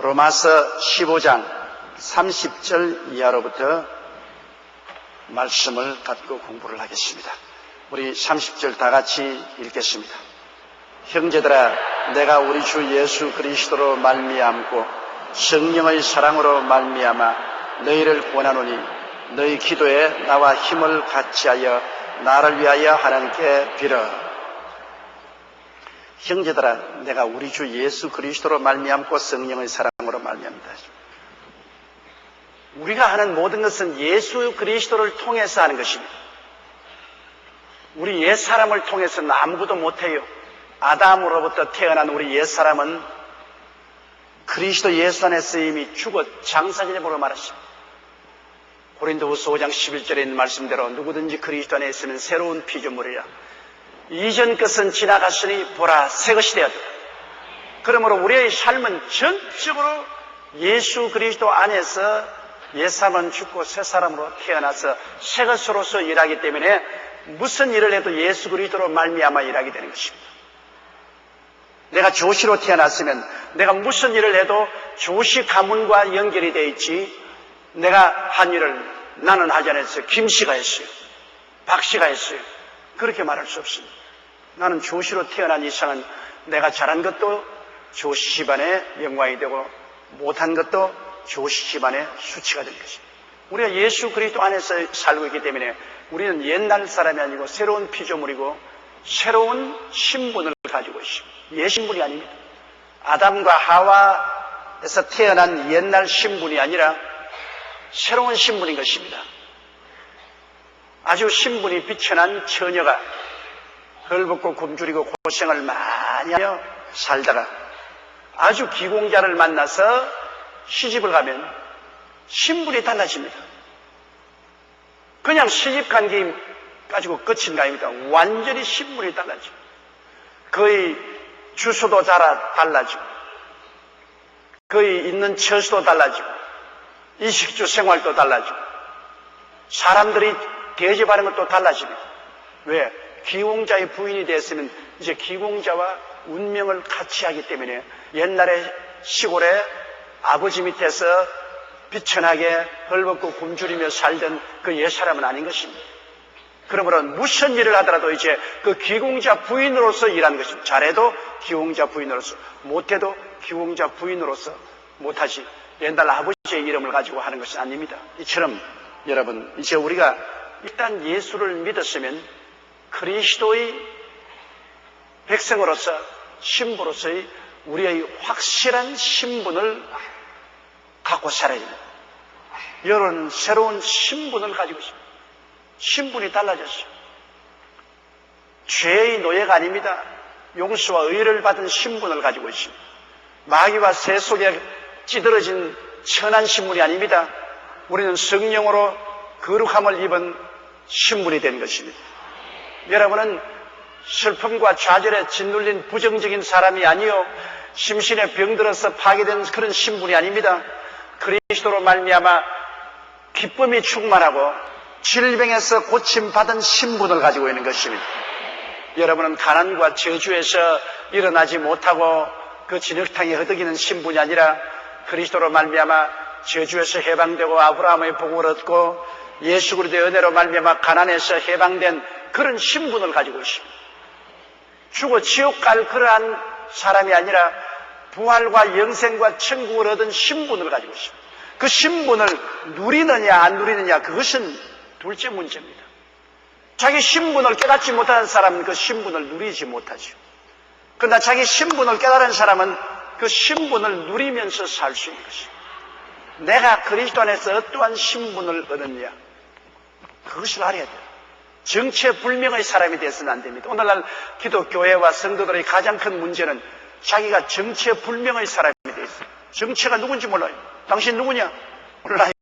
로마서 15장 30절 이하로부터 말씀을 갖고 공부를 하겠습니다. 우리 30절 다 같이 읽겠습니다. 형제들아, 내가 우리 주 예수 그리스도로 말미암고 성령의 사랑으로 말미암아 너희를 권하노니 너희 기도에 나와 힘을 같이하여 나를 위하여 하나님께 빌어. 형제들아, 내가 우리 주 예수 그리스도로 말미암고 성령의 사랑으로 말미암다. 우리가 하는 모든 것은 예수 그리스도를 통해서 하는 것입니다. 우리 옛사람을 통해서는 아무것도 못해요. 아담으로부터 태어난 우리 옛사람은 그리스도 예수 안에서 이미 죽어 장사진에 보러 말했습니다. 고린도후서 5장 11절에 있는 말씀대로 누구든지 그리스도 안에 있으면 새로운 피조물이라. 이전 것은 지나갔으니 보라 새 것이 되었다. 그러므로 우리의 삶은 전적으로 예수 그리스도 안에서 옛사람은 죽고 새 사람으로 태어나서 새 것으로서 일하기 때문에 무슨 일을 해도 예수 그리스도로 말미암아 일하게 되는 것입니다. 내가 조시로 태어났으면 내가 무슨 일을 해도 조시 가문과 연결이 되어 있지, 내가 한 일을 나는 하지 않았어요. 김씨가 했어요. 박씨가 했어요. 그렇게 말할 수 없습니다. 나는 조시로 태어난 이상은 내가 잘한 것도 조시 집안의 영광이 되고 못한 것도 조시 집안의 수치가 될 것입니다. 우리가 예수 그리스도 안에서 살고 있기 때문에 우리는 옛날 사람이 아니고 새로운 피조물이고 새로운 신분을 가지고 있습니다. 옛 신분이 아닙니다. 아담과 하와에서 태어난 옛날 신분이 아니라 새로운 신분인 것입니다. 아주 신분이 비천한 처녀가 헐벗고 굶주리고 고생을 많이 하며 살다가 아주 기공자를 만나서 시집을 가면 신분이 달라집니다. 그냥 시집관계 가지고 끝인 거 아닙니다. 완전히 신분이 달라지고 그의 주소도 달라지고 그의 있는 처소도 달라지고 이식주 생활도 달라지고 사람들이 대접하는 것도 달라집니다. 왜? 기공자의 부인이 됐으면 이제 기공자와 운명을 같이 하기 때문에 옛날에 시골에 아버지 밑에서 비천하게 헐벗고 굶주리며 살던 그 옛사람은 아닌 것입니다. 그러므로 무슨 일을 하더라도 이제 그 기공자 부인으로서 일하는 것입니다. 잘해도 기공자 부인으로서, 못해도 기공자 부인으로서 못하지 옛날 아버지의 이름을 가지고 하는 것이 아닙니다. 이처럼 여러분, 이제 우리가 일단 예수를 믿었으면 그리스도의 백성으로서 신부로서의 우리의 확실한 신분을 갖고 살아야 됩니다. 이런 새로운 신분을 가지고 있습니다. 신분이 달라졌어요. 죄의 노예가 아닙니다. 용서와 의를 받은 신분을 가지고 있습니다. 마귀와 새 속에 찌들어진 천한 신분이 아닙니다. 우리는 성령으로 거룩함을 입은 신분이 된 것입니다. 여러분은 슬픔과 좌절에 짓눌린 부정적인 사람이 아니요, 심신에 병들어서 파괴된 그런 신분이 아닙니다. 그리스도로 말미암아 기쁨이 충만하고 질병에서 고침받은 신분을 가지고 있는 것입니다. 여러분은 가난과 저주에서 일어나지 못하고 그 진흙탕에 허덕이는 신분이 아니라 그리스도로 말미암아 저주에서 해방되고 아브라함의 복을 얻고 예수 그리스도의 은혜로 말미암아 가난에서 해방된 그런 신분을 가지고 있습니다. 죽어 지옥 갈 그러한 사람이 아니라 부활과 영생과 천국을 얻은 신분을 가지고 있습니다. 그 신분을 누리느냐 안 누리느냐 그것은 둘째 문제입니다. 자기 신분을 깨닫지 못하는 사람은 그 신분을 누리지 못하죠. 그러나 자기 신분을 깨달은 사람은 그 신분을 누리면서 살 수 있는 것입니다. 내가 그리스도 안에서 어떠한 신분을 얻었냐, 그것을 알아야 돼요. 정체불명의 사람이 되어서는 안 됩니다. 오늘날 기독교회와 성도들의 가장 큰 문제는 자기가 정체불명의 사람이 되어 있어요. 정체가 누군지 몰라요. 당신 누구냐? 몰라요.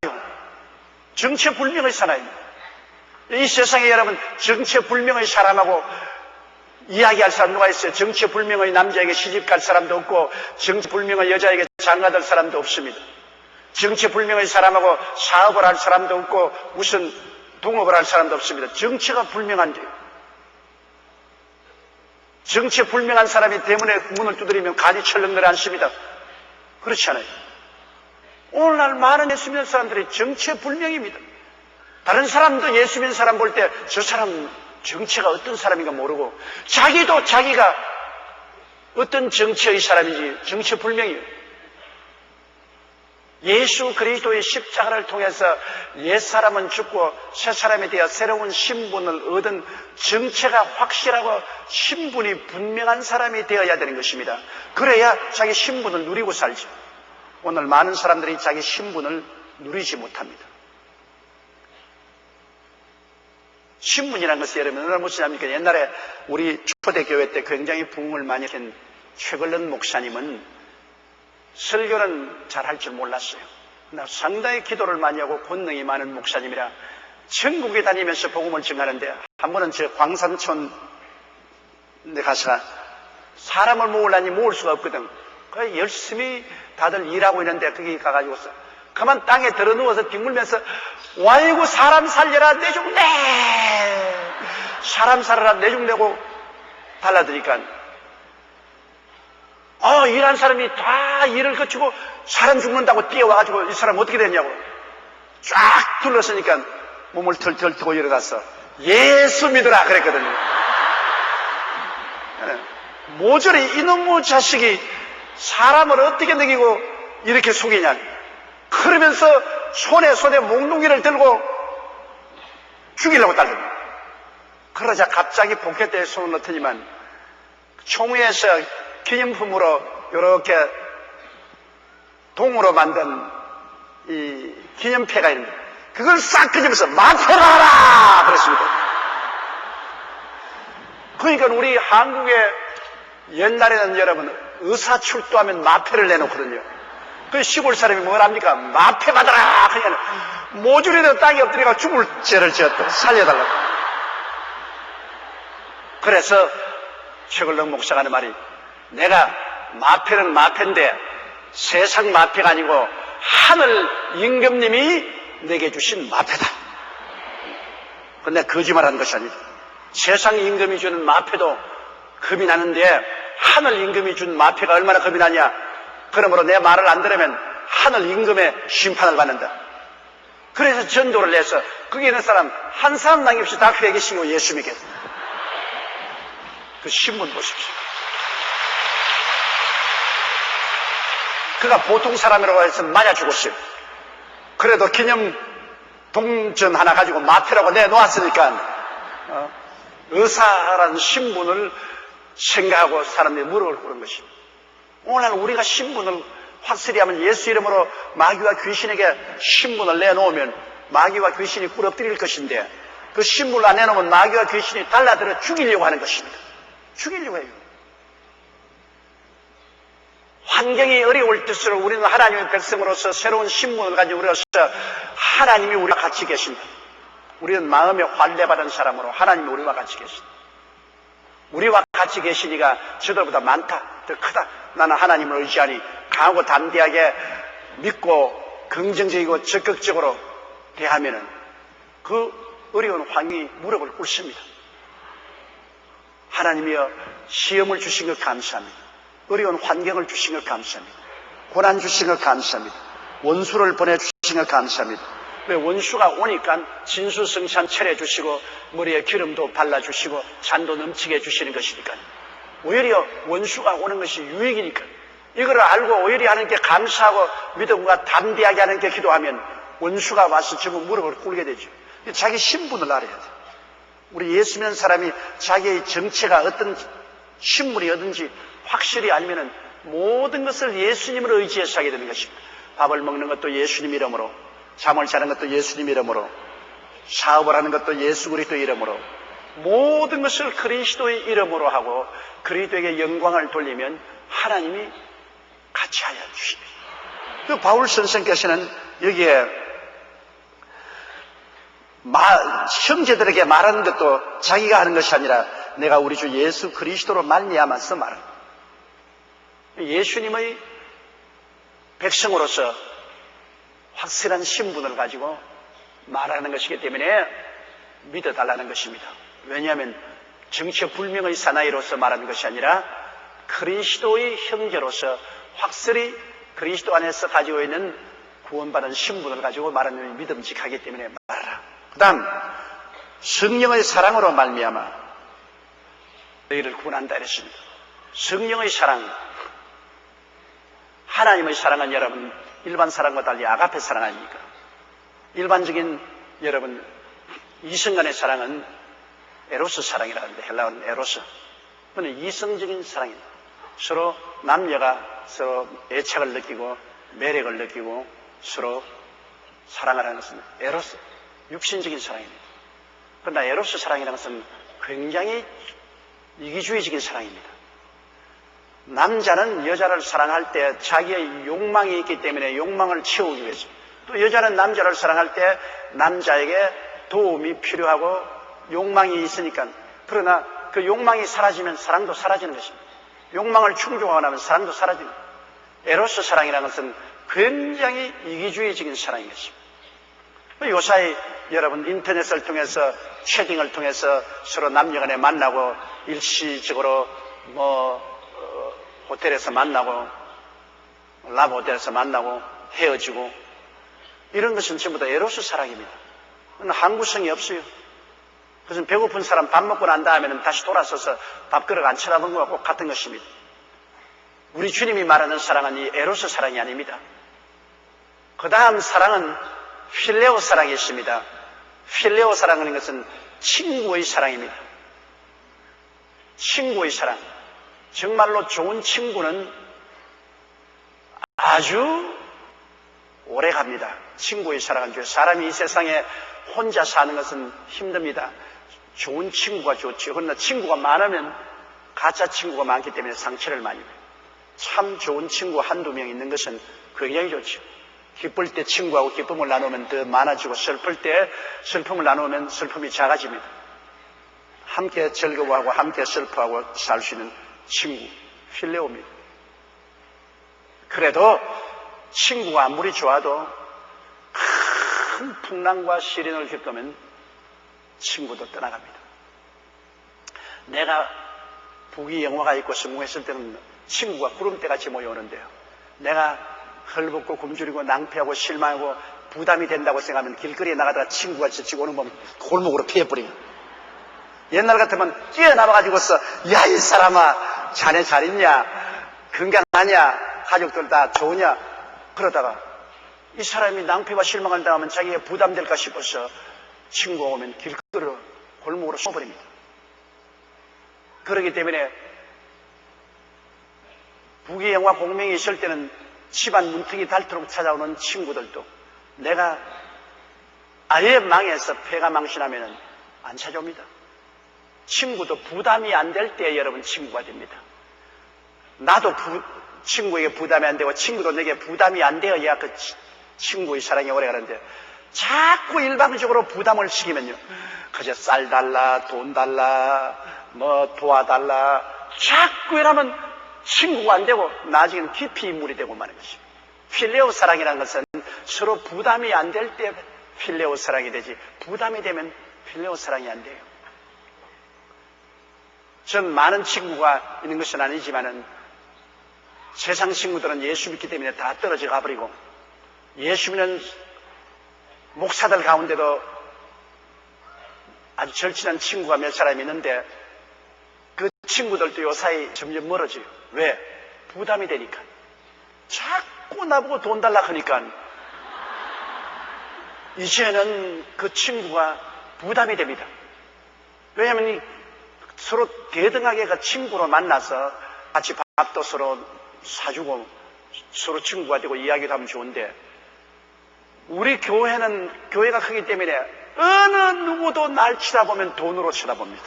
정체불명의 사람입니다. 이 세상에 여러분 정체불명의 사람하고 이야기할 사람 누가 있어요? 정체불명의 남자에게 시집갈 사람도 없고 정체불명의 여자에게 장가들 사람도 없습니다. 정체불명의 사람하고 사업을 할 사람도 없고 무슨 동업을 할 사람도 없습니다. 정체가 불명한데요. 정체불명한 사람이 대문에 문을 두드리면 간이 철렁 내려앉습니다. 그렇지 않아요. 오늘날 많은 예수 믿는 사람들이 정체불명입니다. 다른 사람도 예수 믿는 사람 볼 때 저 사람 정체가 어떤 사람인가 모르고 자기도 자기가 어떤 정체의 사람인지 정체불명이에요. 예수 그리스도의 십자가를 통해서 옛사람은 죽고 새사람에 대해 새로운 신분을 얻은 정체가 확실하고 신분이 분명한 사람이 되어야 되는 것입니다. 그래야 자기 신분을 누리고 살죠. 오늘 많은 사람들이 자기 신분을 누리지 못합니다. 신분이라는 것이 여러분 얼마나 무엇이냐니까 옛날에 우리 초대교회 때 굉장히 부흥을 많이 한 최걸런 목사님은 설교는 잘할 줄 몰랐어요. 상당히 기도를 많이 하고 권능이 많은 목사님이라 전국에 다니면서 복음을 전하는데 한 번은 저 광산촌 데 가서 사람을 모으려니 모을 수가 없거든. 그래서 열심히 다들 일하고 있는데 거기 가가지고서 그만 땅에 들어 누워서 뒹굴면서 와이고 사람 살려라 내죽내 사람 살아라 내죽내고 달라드니까 일한 사람이 다 일을 거치고 사람 죽는다고 뛰어와가지고 이 사람 어떻게 됐냐고 쫙 둘러서니까 몸을 털털 트고 일어나서 예수 믿으라 그랬거든요. 모조리 이놈의 자식이 사람을 어떻게 먹이고 이렇게 속이냐 그러면서 손에 몽둥이를 들고 죽이려고 달립니다. 그러자 갑자기 포켓대에 손을 넣더니만 총회에서 기념품으로 이렇게 동으로 만든 이 기념패가 있는데 그걸 싹 끄집어서 마패를 하라 그랬습니다. 그러니까 우리 한국에 옛날에는 여러분 의사 출두하면 마패를 내놓거든요. 그 시골 사람이 뭘 합니까? 마패 받아라 그냥 모조리도 땅에 엎드려가 죽을 죄를 지었다 살려달라고. 그래서 최걸렁 목사가 하는 말이 내가 마패는 마패인데 세상 마패가 아니고 하늘 임금님이 내게 주신 마패다. 근데 거짓말하는 것이 아니죠. 세상 임금이 주는 마패도 겁이 나는데 하늘 임금이 준 마패가 얼마나 겁이 나냐. 그러므로 내 말을 안 들으면 하늘 임금의 심판을 받는다. 그래서 전도를 내서 거기 있는 사람 한 사람 남김없이 다 회개시키고 예수 믿게. 그 신문 보십시오. 그가 보통 사람이라고 해서 맞아 죽었어요. 그래도 기념 동전 하나 가지고 마패라고 내놓았으니까 의사라는 신분을 생각하고 사람들이 무릎을 꿇은 것입니다. 오늘 우리가 신분을 확실히 하면 예수 이름으로 마귀와 귀신에게 신분을 내놓으면 마귀와 귀신이 꿇어뜨릴 것인데 그 신분을 안 내놓으면 마귀와 귀신이 달라들어 죽이려고 하는 것입니다. 죽이려고 해요. 환경이 어려울 때일수록 우리는 하나님의 백성으로서 새로운 신분을 가지고 우리로서 하나님이 우리와 같이 계신다. 우리는 마음에 환례받은 사람으로 하나님이 우리와 같이 계신다. 우리와 같이 계시니까 저들보다 많다, 더 크다. 나는 하나님을 의지하니 강하고 담대하게 믿고 긍정적이고 적극적으로 대하면은 그 어려운 환경이 무릎을 꿇습니다. 하나님이여 시험을 주신 것 감사합니다. 어려운 환경을 주신 것 감사합니다. 고난 주신 것 감사합니다. 원수를 보내주신 것 감사합니다. 왜 원수가 오니까 진수성찬 차려주시고 머리에 기름도 발라주시고 잔도 넘치게 해주시는 것이니까 오히려 원수가 오는 것이 유익이니까 이걸 알고 오히려 하나님께 감사하고 믿음과 담대하게 하나님께 기도하면 원수가 와서 전부 무릎을 꿇게 되죠. 자기 신분을 알아야 돼요. 우리 예수 믿는 사람이 자기의 정체가 어떤 신분이 어떤지 확실히 알면은 모든 것을 예수님을 의지해서 하게 되는 것입니다. 밥을 먹는 것도 예수님 이름으로, 잠을 자는 것도 예수님 이름으로, 사업을 하는 것도 예수 그리스도 이름으로, 모든 것을 그리스도의 이름으로 하고 그리스도에게 영광을 돌리면 하나님이 같이 하여 주십니다. 그 바울 선생께서는 여기에 형제들에게 말하는 것도 자기가 하는 것이 아니라 내가 우리 주 예수 그리스도로 말미암아서 말합니다. 예수님의 백성으로서 확실한 신분을 가지고 말하는 것이기 때문에 믿어달라는 것입니다. 왜냐하면 정체불명의 사나이로서 말하는 것이 아니라 그리스도의 형제로서 확실히 그리스도 안에서 가지고 있는 구원받은 신분을 가지고 말하는 믿음직하기 때문에 말하라. 그 다음 성령의 사랑으로 말미암아 너희를 구원한다 이랬습니다. 성령의 사랑, 하나님의 사랑은 여러분 일반 사랑과 달리 아가페 사랑 아닙니까? 일반적인 여러분 이성간의 사랑은 에로스 사랑이라고 하는데 헬라어는 에로스. 그건 이성적인 사랑입니다. 서로 남녀가 서로 애착을 느끼고 매력을 느끼고 서로 사랑을 하는 것은 에로스, 육신적인 사랑입니다. 그러나 에로스 사랑이라는 것은 굉장히 이기주의적인 사랑입니다. 남자는 여자를 사랑할 때 자기의 욕망이 있기 때문에 욕망을 채우기 위해서, 또 여자는 남자를 사랑할 때 남자에게 도움이 필요하고 욕망이 있으니까, 그러나 그 욕망이 사라지면 사랑도 사라지는 것입니다. 욕망을 충족하고 나면 사랑도 사라집니다. 에로스 사랑이라는 것은 굉장히 이기주의적인 사랑인 것입니다. 요사이 여러분 인터넷을 통해서 채팅을 통해서 서로 남녀간에 만나고 일시적으로 호텔에서 만나고 라브 호텔에서 만나고 헤어지고 이런 것은 전부 다 에로스 사랑입니다. 그건 항구성이 없어요. 그것은 배고픈 사람 밥 먹고 난 다음에는 다시 돌아서서 밥그릇 안 쳐다보는 것과 꼭 같은 것입니다. 우리 주님이 말하는 사랑은 이 에로스 사랑이 아닙니다. 그 다음 사랑은 필레오 사랑이 있습니다. 필레오 사랑하는 것은 친구의 사랑입니다. 친구의 사랑. 정말로 좋은 친구는 아주 오래 갑니다. 친구의 사랑은 사람이 이 세상에 혼자 사는 것은 힘듭니다. 좋은 친구가 좋죠. 그러나 친구가 많으면 가짜 친구가 많기 때문에 상처를 많이 줘요. 참 좋은 친구 한두 명 있는 것은 굉장히 좋죠. 기쁠 때 친구하고 기쁨을 나누면 더 많아지고 슬플 때 슬픔을 나누면 슬픔이 작아집니다. 함께 즐거워하고 함께 슬퍼하고 살 수 있는 친구, 필레오입니다. 그래도 친구가 아무리 좋아도 큰 풍랑과 시련을 겪으면 친구도 떠나갑니다. 내가 부귀 영화가 있고 성공했을 때는 친구가 구름대같이 몰려오는데요. 내가 헐벗고 굶주리고 낭패하고 실망하고 부담이 된다고 생각하면 길거리에 나가다가 친구가 지치고 오는 건 골목으로 피해버리면, 옛날 같으면 뛰어나와가지고서 야 이 사람아 자네 잘 있냐, 건강하냐, 가족들 다 좋으냐, 그러다가 이 사람이 낭패와 실망을 당하면 자기가 부담될까 싶어서 친구가 오면 길거리로 골목으로 쏘버립니다. 그렇기 때문에 부귀영화 공명이 있을 때는 집안 문턱이 닳도록 찾아오는 친구들도 내가 아예 망해서 폐가 망신하면 안 찾아옵니다. 친구도 부담이 안 될 때 여러분 친구가 됩니다. 나도 친구에게 부담이 안 되고 친구도 내게 부담이 안 되어야 그 친구의 사랑이 오래가는데, 자꾸 일방적으로 부담을 시키면요, 그저 쌀 달라, 돈 달라, 뭐 도와달라, 자꾸 이러면 친구가 안 되고 나중에는 깊이 인물이 되고 마는 것입니다. 필레오 사랑이라는 것은 서로 부담이 안 될 때 필레오 사랑이 되지, 부담이 되면 필레오 사랑이 안 돼요. 전 많은 친구가 있는 것은 아니지만은 세상 친구들은 예수 믿기 때문에 다 떨어져 가버리고, 예수 믿는 목사들 가운데도 아주 절친한 친구가 몇 사람 있는데 그 친구들도 요사이 점점 멀어져요. 왜? 부담이 되니까. 자꾸 나보고 돈 달라 하니까 이제는 그 친구가 부담이 됩니다. 왜냐하면 서로 대등하게 그 친구로 만나서 같이 밥도 서로 사주고 서로 친구가 되고 이야기도 하면 좋은데, 우리 교회는 교회가 크기 때문에 어느 누구도 날 쳐다보면 돈으로 쳐다봅니다.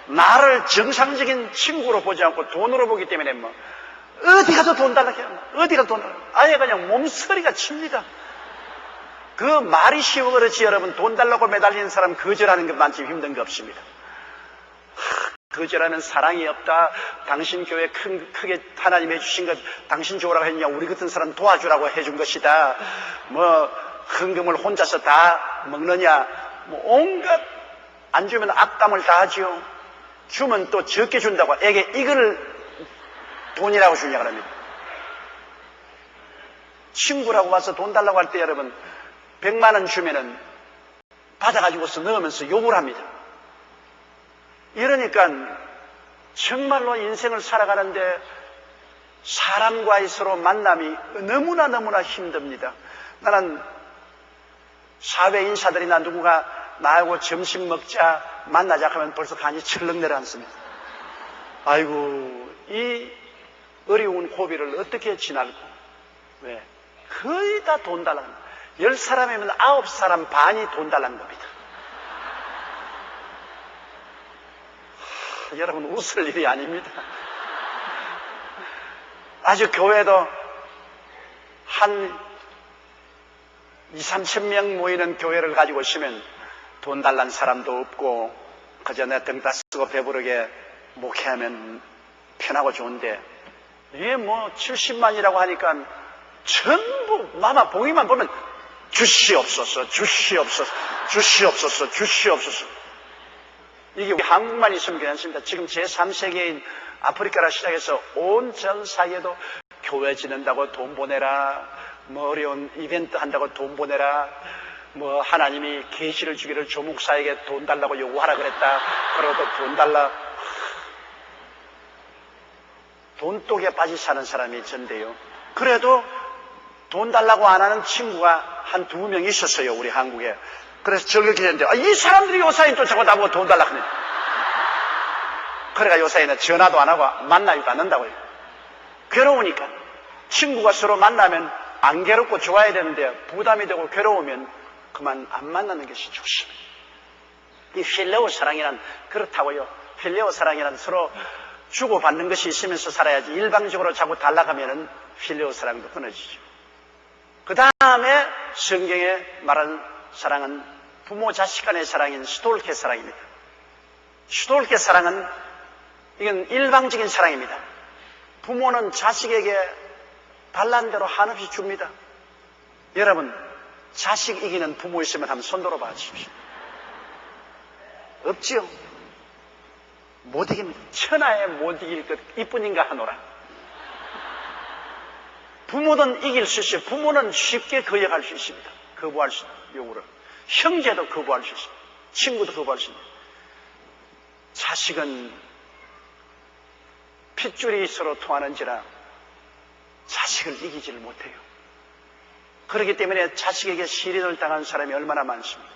나를 정상적인 친구로 보지 않고 돈으로 보기 때문에 뭐 어디 가서 돈 달라고 해요. 어디 가서 돈 달라고, 아예 그냥 몸서리가 칩니다. 그 말이 쉬워 그렇지 여러분, 돈 달라고 매달리는 사람 거절하는 것만큼 힘든 거 없습니다. 거절하는 사랑이 없다. 당신 교회 크게 하나님 해주신 것 당신 좋으라고 했냐, 우리 같은 사람 도와주라고 해준 것이다. 뭐 헌금을 혼자서 다 먹느냐, 뭐 온갖, 안 주면 악담을 다 하지요. 주면 또 적게 준다고 애게 이걸 돈이라고 주냐 그럽니다. 친구라고 와서 돈 달라고 할 때 여러분 100만 원 주면은 받아가지고서 넣으면서 욕을 합니다. 이러니까 정말로 인생을 살아가는데 사람과의 서로 만남이 너무나 힘듭니다. 나는 사회 인사들이나 누구가 나하고 점심 먹자 만나자 하면 벌써 간이 철렁 내려앉습니다. 아이고 이 어려운 고비를 어떻게 지날고 왜? 거의 다 돈 달라는 겁니다. 10사람이면 9사람 반이 돈 달라는 겁니다. 여러분 웃을 일이 아닙니다. 아주 교회도 한 2,000~3,000명 모이는 교회를 가지고 오시면 돈 달란 사람도 없고 그저 내 등 다 쓰고 배부르게 목회하면 편하고 좋은데 이게 뭐 70만이라고 하니까 전부 마마 봉이만 보면 주시옵소서 이게 우리 한국만 있으면 괜찮습니다. 지금 제3세계인 아프리카라 시작해서 온 전 세계도 교회 지낸다고 돈 보내라, 뭐 어려운 이벤트 한다고 돈 보내라, 뭐 하나님이 계시를 주기를 조목사에게 돈 달라고 요구하라 그랬다. 그러고 돈 달라. 돈독에 빠져 사는 사람이 전데요. 그래도 돈 달라고 안 하는 친구가 한 2명 있었어요, 우리 한국에. 그래서 저렇게 했는데, 이 사람들이 요사인 쫓아고 나보고 돈 달라고 하네. 그래가 요사이는 전화도 안 하고 만나지도 않는다고요. 괴로우니까. 친구가 서로 만나면 안 괴롭고 좋아야 되는데 부담이 되고 괴로우면 그만 안 만나는 것이 좋습니다. 이 필레오 사랑이란 그렇다고요. 필레오 사랑이란 서로 주고받는 것이 있으면서 살아야지 일방적으로 자꾸 달라가면은 필레오 사랑도 끊어지죠. 그 다음에 성경에 말하는 사랑은 부모 자식 간의 사랑인 스톨케 사랑입니다. 스톨케 사랑은 이건 일방적인 사랑입니다. 부모는 자식에게 달란 대로 한없이 줍니다. 여러분 자식 이기는 부모 있으면 한번 손 들어봐 주십시오. 없지요? 못 이깁니다. 천하에 못 이길 것 이뿐인가 하노라. 부모는 이길 수 있어요. 부모는 쉽게 거역할 수 있습니다. 거부할 수 있는 요구를. 형제도 거부할 수 있습니다. 친구도 거부할 수 있습니다. 자식은 핏줄이 서로 통하는지라 자식을 이기지를 못해요. 그렇기 때문에 자식에게 시련을 당한 사람이 얼마나 많습니다.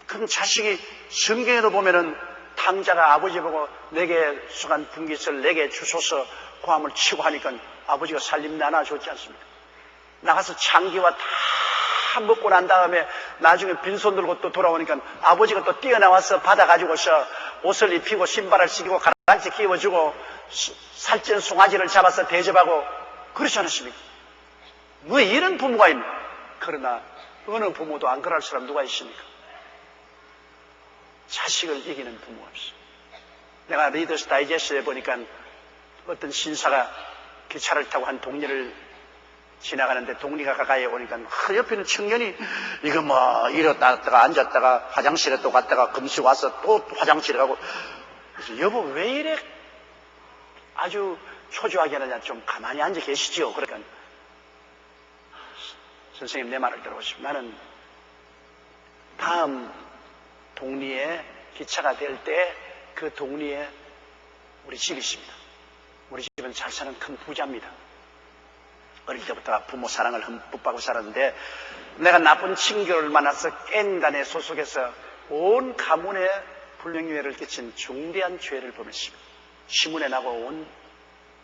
그럼 자식이 성경에도 보면은 탕자가 아버지 보고 내게 수간 분깃을 내게 주소서 고함을 치고 하니까 아버지가 살림 나눠줬지 않습니까? 나가서 장기와 다 먹고 난 다음에 나중에 빈손 들고 또 돌아오니까 아버지가 또 뛰어나와서 받아가지고서 옷을 입히고 신발을 신기고 가랑지 끼워주고 살찐 송아지를 잡아서 대접하고 그렇지 않습니까? 왜 이런 부모가 있나? 그러나 어느 부모도 안 그럴 사람 누가 있습니까? 자식을 이기는 부모가 없어. 내가 리더스 다이제스트에 보니까 어떤 신사가 기차를 타고 한 동리를 지나가는데 동리가 가까이 오니까 옆에 있는 청년이 이거 뭐 일어났다가 앉았다가 화장실에 또 갔다가 금시 와서 또 화장실에 가고 그래서 여보 왜 이래 아주 초조하게 하느냐 좀 가만히 앉아 계시죠. 그러니까 선생님 내 말을 들어보십시오. 나는 다음 동리에 기차가 될 때 그 동리에 우리 집이 있습니다. 우리 집은 잘 사는 큰 부자입니다. 어릴 때부터 부모 사랑을 흠뻑 받고 살았는데 내가 나쁜 친구를 만나서 깽단에 소속해서 온 가문에 불명예를 끼친 중대한 죄를 범했습니다. 신문에 나고 온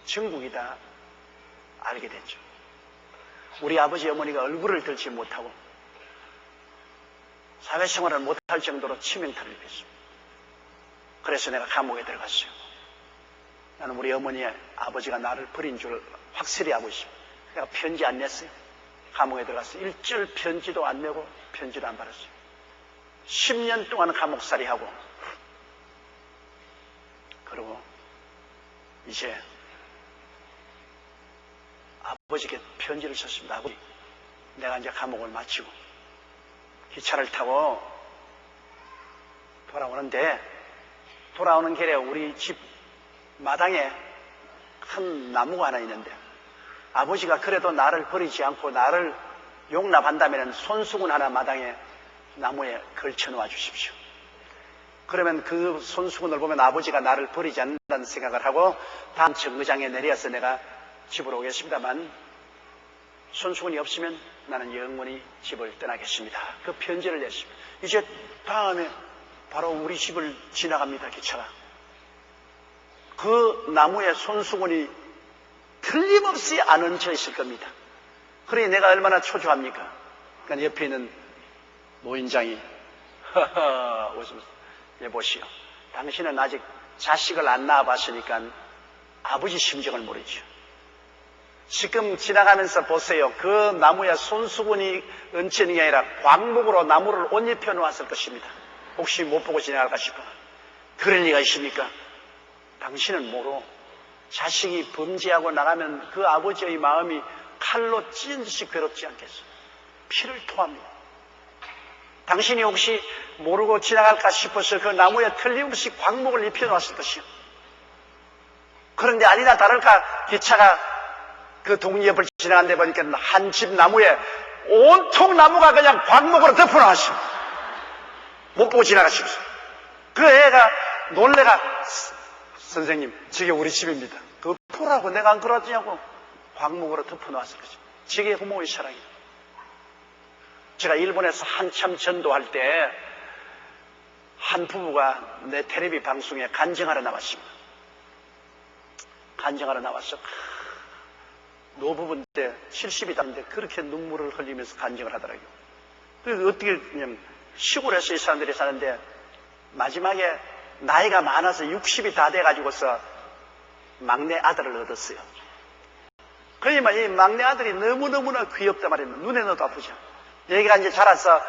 전국이 다 알게 됐죠. 우리 아버지 어머니가 얼굴을 들지 못하고 사회생활을 못할 정도로 치명타를 입혔습니다. 그래서 내가 감옥에 들어갔어요. 나는 우리 어머니의 아버지가 나를 버린 줄 확실히 알고 있습니다. 내가 편지 안 냈어요. 감옥에 들어갔어요. 일절 편지도 안 내고 편지도 안 받았어요. 10년 동안 감옥살이 하고 그리고 이제 아버지께 편지를 썼습니다. 아버지, 내가 이제 감옥을 마치고 기차를 타고 돌아오는데 돌아오는 길에 우리 집 마당에 큰 나무가 하나 있는데 아버지가 그래도 나를 버리지 않고 나를 용납한다면 손수건 하나 마당에 나무에 걸쳐 놓아 주십시오. 그러면 그 손수건을 보면 아버지가 나를 버리지 않는다는 생각을 하고 다음 정거장에 내려서 내가 집으로 오겠습니다만 손수건이 없으면 나는 영원히 집을 떠나겠습니다. 그 편지를 냈습니다. 이제 다음에 바로 우리 집을 지나갑니다. 기차가. 그 나무에 손수건이 틀림없이 안 얹혀 있을 겁니다. 그러니 내가 얼마나 초조합니까? 그러니까 옆에 있는 노인장이 웃으면서 여보시오, 당신은 아직 자식을 안 낳아봤으니까 아버지 심정을 모르죠. 지금 지나가면서 보세요. 그 나무에 손수건이 얹히는 게 아니라 광목으로 나무를 옷 입혀 놓았을 것입니다. 혹시 못 보고 지나갈까 싶어. 그럴 리가 있습니까? 당신은 모르. 자식이 범죄하고 나가면 그 아버지의 마음이 칼로 찢은 듯이 괴롭지 않겠어. 피를 토합니다. 당신이 혹시 모르고 지나갈까 싶어서 그 나무에 틀림없이 광목을 입혀놨을 것이요. 그런데 아니나 다를까 기차가 그 동리옆을 지나간데 보니까 한 집 나무에 온통 나무가 그냥 광목으로 덮어놨어. 못 보고 지나가십시오. 그 애가 놀래가 선생님, 저게 우리 집입니다. 그 보라고 내가 안 그러냐고 광목으로 덮어놨을 거죠. 저게 부모의 사랑이에요. 제가 일본에서 한참 전도할 때 한 부부가 내 텔레비 방송에 간증하러 나왔습니다. 간증하러 나왔어. 노부분 때 70이 됐는데 그렇게 눈물을 흘리면서 간증을 하더라고요. 그래서 어떻게 그냥 시골에서 이 사람들이 사는데 마지막에 나이가 많아서 60이 다 돼가지고서 막내 아들을 얻었어요. 그러니까 이 막내 아들이 너무너무나 귀엽단 말이에요. 눈에 넣어도 아프죠. 얘가 이제 자라서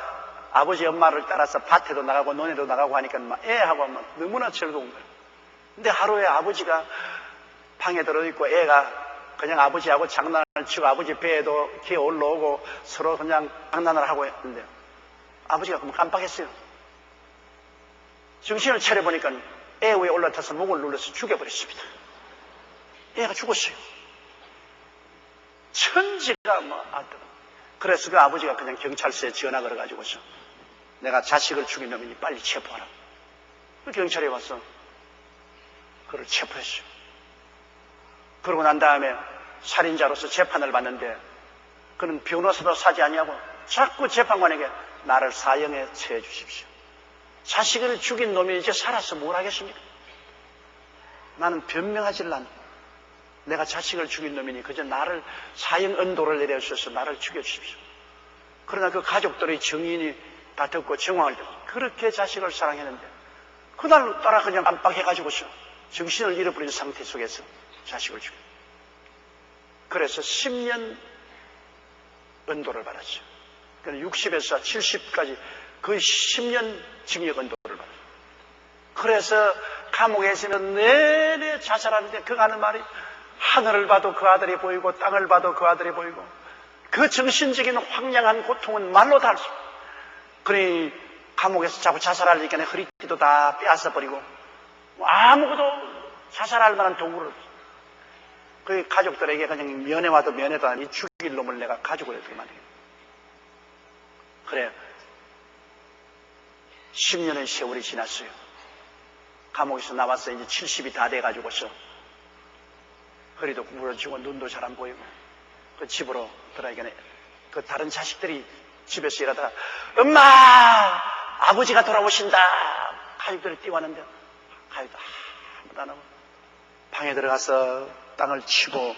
아버지 엄마를 따라서 밭에도 나가고 논에도 나가고 하니까 막 애하고 막 너무나 즐거운 거예요. 근데 하루에 아버지가 방에 들어있고 애가 그냥 아버지하고 장난을 치고 아버지 배에도 기어 올라오고 서로 그냥 장난을 하고 했는데 아버지가 그럼 깜빡했어요. 정신을 차려보니까 애 위에 올라타서 목을 눌러서 죽여버렸습니다. 애가 죽었어요. 천지가 아들. 그래서 그 아버지가 그냥 경찰서에 전화 걸어가지고서 내가 자식을 죽인 놈이니 빨리 체포하라. 그 경찰이 와서 그를 체포했어요. 그러고 난 다음에 살인자로서 재판을 받는데 그는 변호사도 사지 아니하고 자꾸 재판관에게 나를 사형에 처해 주십시오. 자식을 죽인 놈이 이제 살아서 뭘 하겠습니까? 나는 변명하지를 않아. 내가 자식을 죽인 놈이니 그저 나를 사형 언도를 내려주셔서 나를 죽여주십시오. 그러나 그 가족들의 증인이 다 듣고 정황을 듣고 그렇게 자식을 사랑했는데 그날 따라 그냥 깜빡해가지고서 정신을 잃어버린 상태 속에서 자식을 죽여. 그래서 10년 언도를 받았죠. 60에서 70까지 그 10년 징역 언도를 받았죠. 그래서 감옥에 있으면 내내 자살하는데 그가 하는 말이 하늘을 봐도 그 아들이 보이고 땅을 봐도 그 아들이 보이고 그 정신적인 황량한 고통은 말로 다 할 수 없어요. 그러니 감옥에서 자꾸 자살하려니까 허리띠도 다 빼앗아버리고 아무것도 자살할 만한 도구를 없어요. 그 가족들에게 그냥 면회와도 면회도 아니 죽일 놈을 내가 가지고 이렇게 만들겠다. 그래 10년의 세월이 지났어요. 감옥에서 나와서 이제 70이 다 돼가지고서 허리도 구부러지고 눈도 잘 안 보이고 그 집으로 들어가니까 그 다른 자식들이 집에서 일하다가 엄마 아버지가 돌아오신다 가족들이 뛰어왔는데 가족도 아무도 안 하고 방에 들어가서 땅을 치고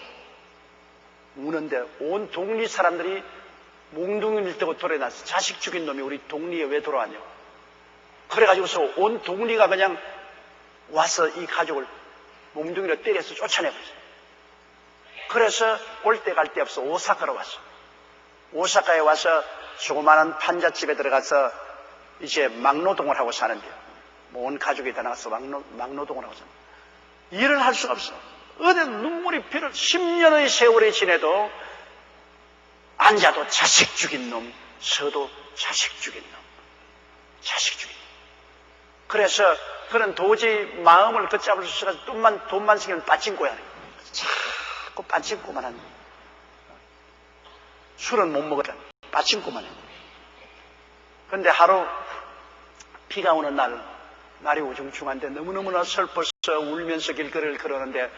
우는데 온 동리 사람들이 몽둥이를 뜨고 돌아났어. 자식 죽인 놈이 우리 동리에 왜 돌아왔냐고. 그래가지고서 온 동리가 그냥 와서 이 가족을 몽둥이로 때려서 쫓아내버렸어요. 그래서 올 때 갈 데 없어 오사카로 왔어. 오사카에 와서 조그마한 판잣집에 들어가서 이제 막노동을 하고 사는데요. 온 가족이 다 나가서 막노동을 하고 사는데 일을 할 수가 없어. 어디 눈물이 피를 10년의 세월이 지내도 앉아도 자식 죽인 놈, 서도 자식 죽인 놈, 자식 죽인 놈. 그래서 그는 도저히 마음을 걷잡을 수 없어서 돈만 생기면 빠진거야. 자꾸 빠진고만 하는 거야. 술은 못 먹었다. 빠친구만 했는데. 그런데 하루 비가 오는 날이 우중충한데 너무너무나 슬퍼서 울면서 길거리를 걸었는데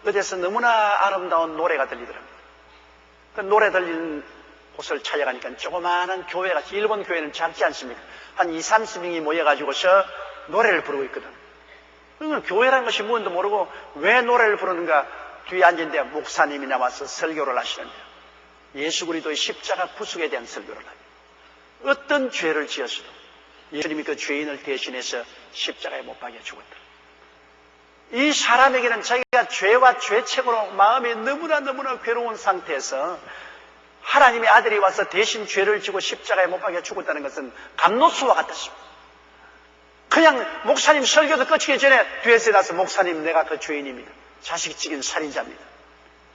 어디서 너무나 아름다운 노래가 들리더랍니다. 그 노래 들리는 곳을 찾아가니까 조그마한 교회가, 일본 교회는 작지 않습니까? 한 20-30명이 모여가지고서 노래를 부르고 있거든. 그러니까 교회라는 것이 뭔지도 모르고 왜 노래를 부르는가, 뒤에 앉은데 목사님이 나와서 설교를 하시는데 예수 그리스도의 십자가 구속에 대한 설교를 합니다. 어떤 죄를 지었어도 예수님이 그 죄인을 대신해서 십자가에 못 박여 죽었다. 이 사람에게는 자기가 죄와 죄책으로 마음이 너무나 괴로운 상태에서 하나님의 아들이 와서 대신 죄를 지고 십자가에 못 박여 죽었다는 것은 감노수와 같았습니다. 그냥 목사님 설교도 끝이기 전에 뒤에서 나서 목사님, 내가 그 죄인입니다. 자식 죽인 살인자입니다.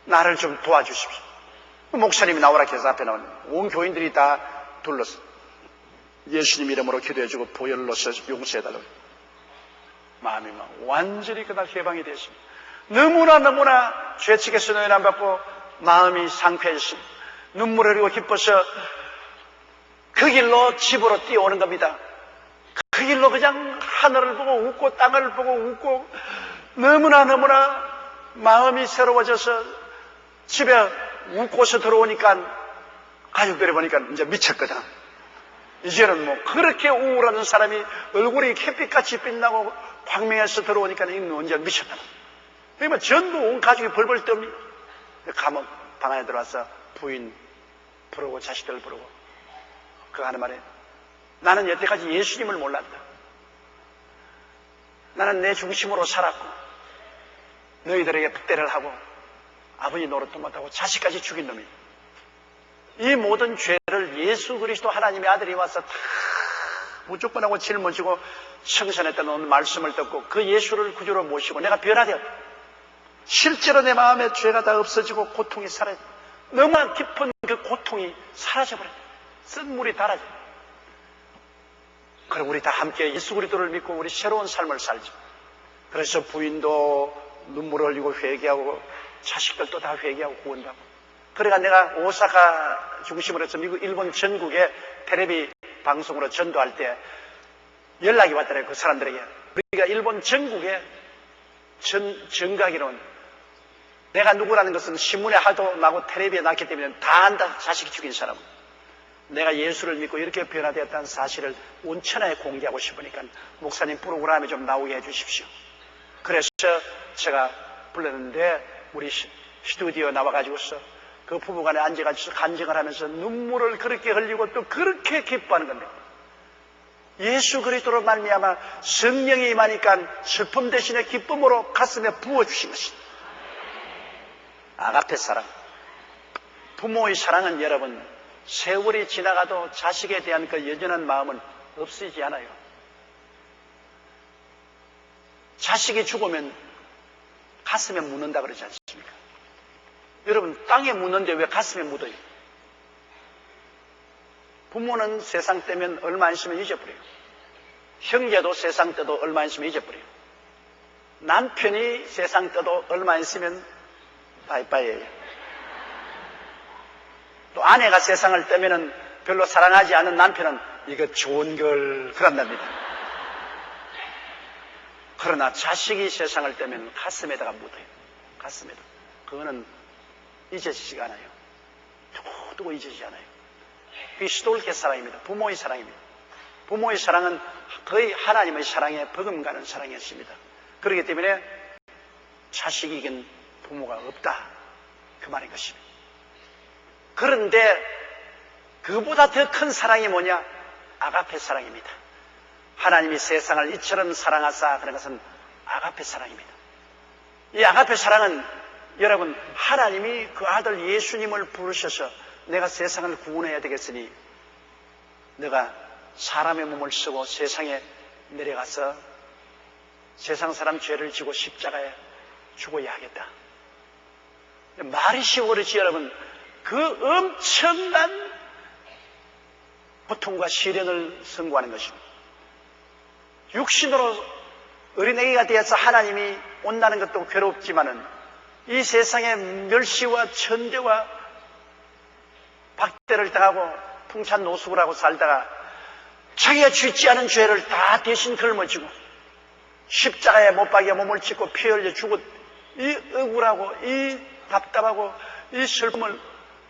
나를 좀 도와주십시오. 목사님이 나오라 해서 앞에 나오는 온 교인들이 다 둘러서 예수님 이름으로 기도해주고 보혈로서 용서해달라고. 마음이 막 완전히 그날 해방이 되었습니다. 너무나 죄책에서 노예를 안 받고 마음이 상쾌해졌습니다. 눈물을 흘리고 기뻐서 그 길로 집으로 뛰어오는 겁니다. 그 길로 그냥 하늘을 보고 웃고 땅을 보고 웃고 너무나 마음이 새로워져서 집에 웃고서 들어오니까 가족들이 보니까 이제 미쳤거든. 이제는 뭐 그렇게 우울한 사람이 얼굴이 햇빛같이 빛나고 광명에서 들어오니까 이는 언제 미쳤다. 그러면 전부 온 가족이 벌벌 떱니다. 감옥 방 안에 들어와서 부인 부르고 자식들 부르고 그 하는 말에 나는 여태까지 예수님을 몰랐다. 나는 내 중심으로 살았고 너희들에게 북대를 하고 아버지 노릇도 못하고 자식까지 죽인 놈이다. 이 모든 죄를 예수 그리스도 하나님의 아들이 와서 다 무조건 하고 짊어지고 청산했던 오늘 말씀을 듣고 그 예수를 구주로 모시고 내가 변화되었다. 실제로 내 마음에 죄가 다 없어지고 고통이 사라졌다. 너무나 깊은 그 고통이 사라져버렸다. 쓴 물이 달아져. 그럼 우리 다 함께 예수 그리스도를 믿고 우리 새로운 삶을 살죠. 그래서 부인도 눈물을 흘리고 회개하고 자식들도 다 회개하고 구원받고. 그러니까 내가 오사카 중심으로 해서 미국, 일본 전국에 텔레비 방송으로 전도할 때 연락이 왔더래요. 그 사람들에게. 우리가 일본 전국에 전가기로는 내가 누구라는 것은 신문에 하도 나고 텔레비에 나왔기 때문에 다 안다. 자식이 죽인 사람은. 내가 예수를 믿고 이렇게 변화되었다는 사실을 온 천하에 공개하고 싶으니까 목사님 프로그램에 좀 나오게 해주십시오. 그래서 제가 불렀는데 우리 스튜디오에 나와가지고서 그 부부간에 앉아가지고 간증을 하면서 눈물을 그렇게 흘리고 또 그렇게 기뻐하는 겁니다. 예수 그리스도로 말미암아 성령이 임하니까 슬픔 대신에 기쁨으로 가슴에 부어주신 것입니다. 아가페 사랑. 부모의 사랑은 여러분 세월이 지나가도 자식에 대한 그 여전한 마음은 없어지지 않아요. 자식이 죽으면 가슴에 묻는다 그러지 않습니까? 여러분 땅에 묻는데 왜 가슴에 묻어요? 부모는 세상 때면 얼마 안 있으면 잊어버려요. 형제도 세상 때도 얼마 안 있으면 잊어버려요. 남편이 세상 때도 얼마 안 있으면 바이바이예요. 또 아내가 세상을 떼면은 별로 사랑하지 않은 남편은 이거 좋은 걸 그런답니다. 그러나 자식이 세상을 떼면 가슴에다가 묻어요. 가슴에다. 그거는 잊어지지가 않아요. 두고 잊어지지 않아요. 그게 시돌게 사랑입니다. 부모의 사랑입니다. 부모의 사랑은 거의 하나님의 사랑에 버금가는 사랑이었습니다. 그렇기 때문에 자식이 이긴 부모가 없다. 그 말인 것입니다. 그런데 그보다 더 큰 사랑이 뭐냐? 아가페 사랑입니다. 하나님이 세상을 이처럼 사랑하사 그런 것은 아가페 사랑입니다. 이 아가페 사랑은 여러분 하나님이 그 아들 예수님을 부르셔서 내가 세상을 구원해야 되겠으니 내가 사람의 몸을 쓰고 세상에 내려가서 세상 사람 죄를 지고 십자가에 죽어야 하겠다. 말이 쉬워르지 여러분 그 엄청난 고통과 시련을 선고하는 것입니다. 육신으로 어린애기가 되어서 하나님이 온다는 것도 괴롭지만은 이 세상의 멸시와 천대와 박대를 당하고 풍찬 노숙을 하고 살다가 자기가 짓지 않은 죄를 다 대신 걸머지고 십자가에 못 박여 몸을 찢고 피 흘려 죽은 이 억울하고 이 답답하고 이 슬픔을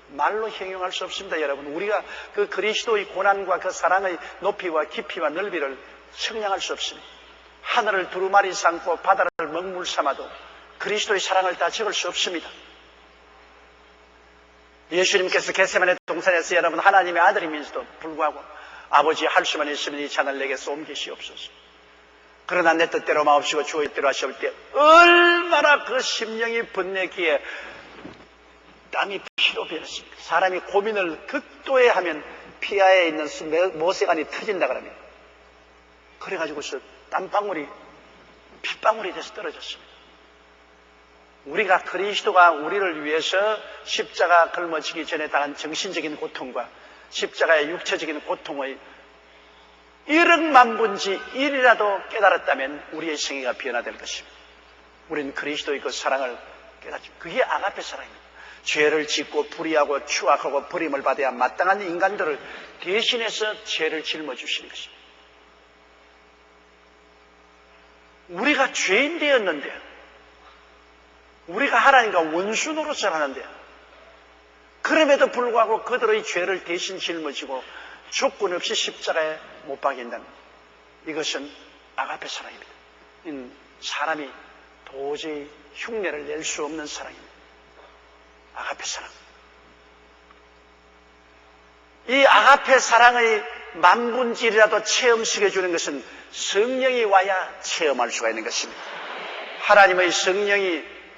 말로 형용할 수 없습니다. 여러분, 우리가 그 그리스도의 고난과 그 사랑의 높이와 깊이와 넓이를 측량할 수 없습니다. 하늘을 두루마리 삼고 바다를 먹물 삼아도 그리스도의 사랑을 다 적을 수 없습니다. 예수님께서 겟세마네 동산에서 여러분 하나님의 아들이면서도 불구하고 아버지 할 수만 있으면 이 잔을 내게서 옮기시옵소서. 그러나 내 뜻대로 마옵시고 주의 뜻대로 하시올 때 얼마나 그 심령이 번뇌기에 땀이 피로 변했습니까? 사람이 고민을 극도에 하면 피하에 있는 모세관이 터진다 그러면 그래가지고서 땀방울이 핏방울이 돼서 떨어졌습니다. 우리가 그리스도가 우리를 위해서 십자가 걸머지기 전에 당한 정신적인 고통과 십자가의 육체적인 고통의 1억만 분지 1이라도 깨달았다면 우리의 생애가 변화될 것입니다. 우리는 그리스도의 그 사랑을 깨닫죠. 그게 아가페 사랑입니다. 죄를 짓고 불의하고 추악하고 버림을 받아야 마땅한 인간들을 대신해서 죄를 짊어주시는 것입니다. 우리가 죄인 되었는데 우리가 하나님과 원수 노릇을 하는데 그럼에도 불구하고 그들의 죄를 대신 짊어지고 조건 없이 십자가에 못 박인다는 이것은 아가페 사랑입니다. 사람이 도저히 흉내를 낼 수 없는 사랑입니다. 아가페 사랑. 이 아가페 사랑의 만분질이라도 체험시켜주는 것은 성령이 와야 체험할 수가 있는 것입니다. 하나님의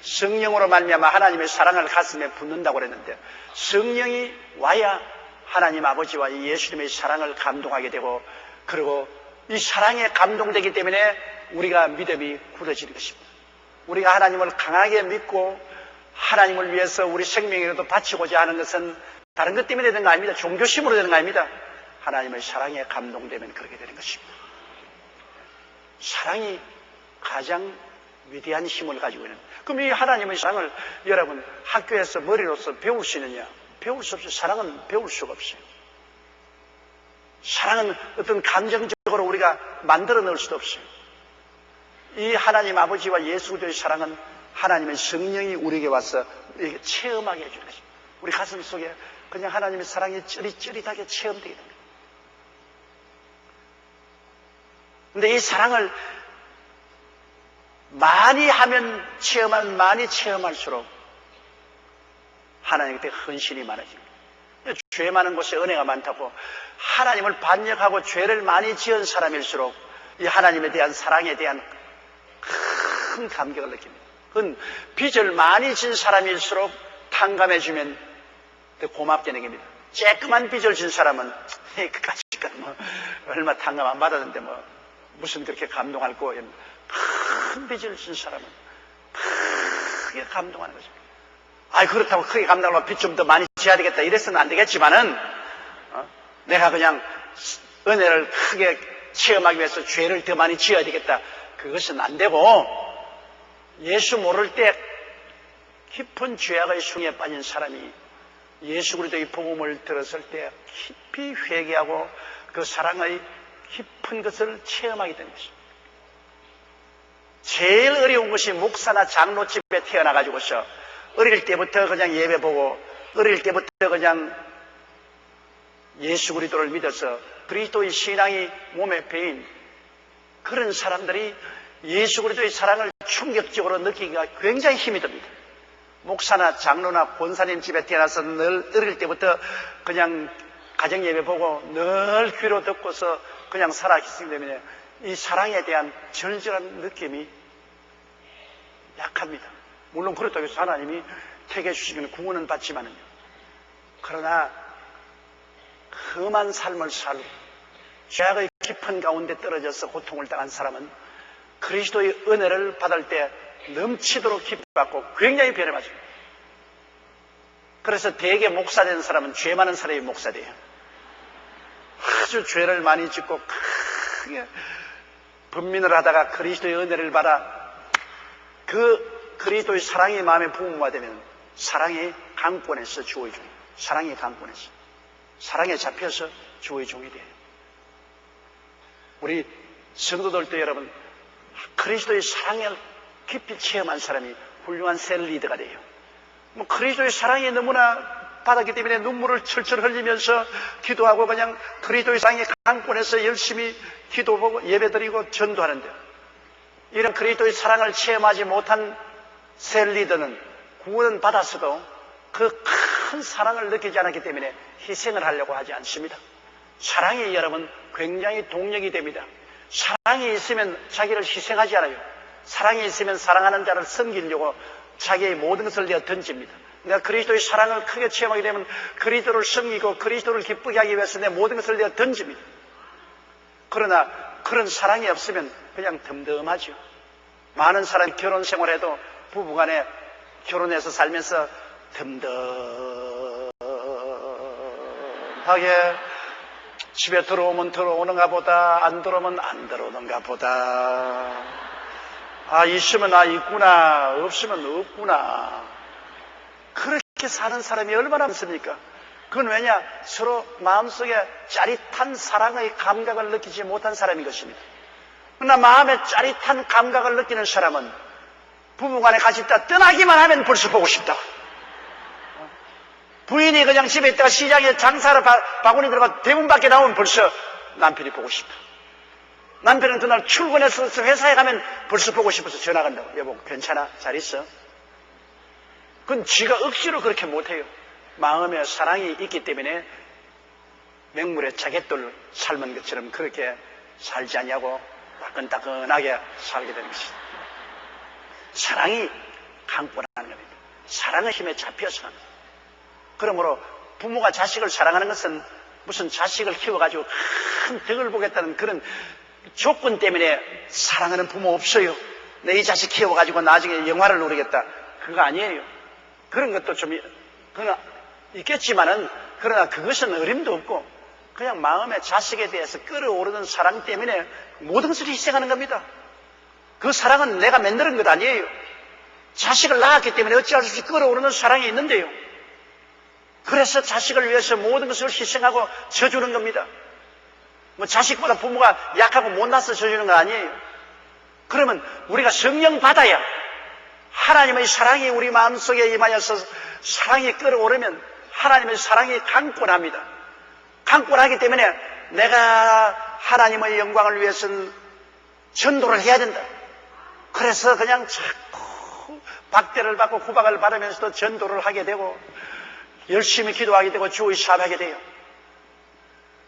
성령으로 말미암아 하나님의 사랑을 가슴에 붓는다고 그랬는데 성령이 와야 하나님 아버지와 이 예수님의 사랑을 감동하게 되고 그리고 이 사랑에 감동되기 때문에 우리가 믿음이 굳어지는 것입니다. 우리가 하나님을 강하게 믿고 하나님을 위해서 우리 생명이라도 바치고자 하는 것은 다른 것 때문에 되는 거 아닙니다. 종교심으로 되는 거 아닙니다. 하나님의 사랑에 감동되면 그렇게 되는 것입니다. 사랑이 가장 위대한 힘을 가지고 있는. 그럼 이 하나님의 사랑을 여러분 학교에서 머리로서 배울 수 있느냐? 배울 수 없어요. 사랑은 배울 수가 없어요. 사랑은 어떤 감정적으로 우리가 만들어 넣을 수도 없어요. 이 하나님 아버지와 예수 그리스도의 사랑은 하나님의 성령이 우리에게 와서 우리에게 체험하게 해주는 것입니다. 우리 가슴 속에 그냥 하나님의 사랑이 쩌릿쩌릿하게 체험되게 됩니다. 근데 이 사랑을 많이 하면 많이 체험할수록 하나님께 헌신이 많아집니다. 죄 많은 곳에 은혜가 많다고 하나님을 반역하고 죄를 많이 지은 사람일수록 이 하나님에 대한 사랑에 대한 큰 감격을 느낍니다. 그건 빚을 많이 진 사람일수록 탕감해주면 더 고맙게 느낍니다. 쬐끄만 빚을 진 사람은 그까짓 건 얼마 탕감 안 받았는데 무슨 그렇게 감동할 거. 큰 빚을 진 사람은 크게 감동하는 거죠. 그렇다고 크게 감동하면 빚 좀 더 많이 지어야 되겠다 이래서는 안 되겠지만은 내가 그냥 은혜를 크게 체험하기 위해서 죄를 더 많이 지어야 되겠다. 그것은 안 되고 예수 모를 때 깊은 죄악의 숭에 빠진 사람이 예수 그리스도의 복음을 들었을 때 깊이 회개하고 그 사랑의 깊은 것을 체험하게 되는 것입니다. 제일 어려운 것이 목사나 장로집에 태어나가지고서 어릴 때부터 그냥 예배 보고 어릴 때부터 그냥 예수 그리스도를 믿어서 그리스도의 신앙이 몸에 배인 그런 사람들이 예수 그리스도의 사랑을 충격적으로 느끼기가 굉장히 힘이 듭니다. 목사나 장로나 권사님 집에 태어나서 늘 어릴 때부터 그냥 가정 예배 보고 늘 귀로 듣고서 그냥 살아있기 때문에 이 사랑에 대한 절절한 느낌이 약합니다. 물론 그렇다고 해서 하나님이 택해 주시면 구원은 받지만은요. 그러나 험한 삶을 살고 죄악의 깊은 가운데 떨어져서 고통을 당한 사람은 그리스도의 은혜를 받을 때 넘치도록 기뻐받고 굉장히 변해 맞습니다. 그래서 대개 목사 되는 사람은 죄 많은 사람이 목사 돼요. 아주 죄를 많이 짓고 크게 번민을 하다가 그리스도의 은혜를 받아 그 그리스도의 사랑이 마음에 부음화되면 사랑의 강권에서 주어집니다. 사랑의 강권에서. 사랑에 잡혀서 주의 종이 돼요. 우리 성도들도 여러분 그리스도의 사랑을 깊이 체험한 사람이 훌륭한 셀 리더가 돼요. 그리스도의 사랑이 너무나 받았기 때문에 눈물을 철철 흘리면서 기도하고 그냥 그리스도의 사랑에 강권해서 열심히 기도하고 예배드리고 전도하는데, 이런 그리스도의 사랑을 체험하지 못한 셀 리더는 구원은 받았어도 그 큰 사랑을 느끼지 않았기 때문에 희생을 하려고 하지 않습니다. 사랑이 여러분 굉장히 동력이 됩니다. 사랑이 있으면 자기를 희생하지 않아요. 사랑이 있으면 사랑하는 자를 섬기려고 자기의 모든 것을 내어 던집니다. 내가 그리스도의 사랑을 크게 체험하게 되면 그리스도를 섬기고 그리스도를 기쁘게 하기 위해서 내 모든 것을 내어 던집니다. 그러나 그런 사랑이 없으면 그냥 덤덤하죠. 많은 사람이 결혼 생활해도 부부간에 결혼해서 살면서 덤덤하게 집에 들어오면 들어오는가 보다, 안 들어오면 안 들어오는가 보다. 있으면 있구나, 없으면 없구나. 그렇게 사는 사람이 얼마나 많습니까? 그건 왜냐? 서로 마음속에 짜릿한 사랑의 감각을 느끼지 못한 사람인 것입니다. 그러나 마음에 짜릿한 감각을 느끼는 사람은 부부간에 같이 있다 떠나기만 하면 벌써 보고 싶다. 부인이 그냥 집에 있다가 시장에 장사하러 바구니 들어가 대문 밖에 나오면 벌써 남편이 보고 싶다. 남편은 그날 출근해서 회사에 가면 벌써 보고 싶어서 전화 간다고. 여보 괜찮아? 잘 있어? 그건 지가 억지로 그렇게 못해요. 마음에 사랑이 있기 때문에 맹물에 자갯돌 삶은 것처럼 그렇게 살지 않냐고 따끈따끈하게 살게 되는 것입니다. 사랑이 강권하는 겁니다. 사랑의 힘에 잡혀서 합니다. 그러므로 부모가 자식을 사랑하는 것은 무슨 자식을 키워가지고 큰 덕을 보겠다는 그런 조건 때문에 사랑하는 부모 없어요. 내 이 자식 키워가지고 나중에 영화를 누리겠다. 그거 아니에요. 그런 것도 좀 있겠지만은, 그러나 그것은 어림도 없고 그냥 마음에 자식에 대해서 끓어오르는 사랑 때문에 모든 것을 희생하는 겁니다. 그 사랑은 내가 만드는 것 아니에요. 자식을 낳았기 때문에 어찌할 수 없이 끓어오르는 사랑이 있는데요. 그래서 자식을 위해서 모든 것을 희생하고 져주는 겁니다. 자식보다 부모가 약하고 못나서 져주는 건 아니에요. 그러면 우리가 성령 받아야 하나님의 사랑이 우리 마음속에 임하여서 사랑이 끓어오르면 하나님의 사랑이 강권합니다. 강권하기 때문에 내가 하나님의 영광을 위해서는 전도를 해야 된다. 그래서 그냥 자꾸 박대를 받고 구박을 받으면서도 전도를 하게 되고 열심히 기도하게 되고 주의 사업하게 돼요.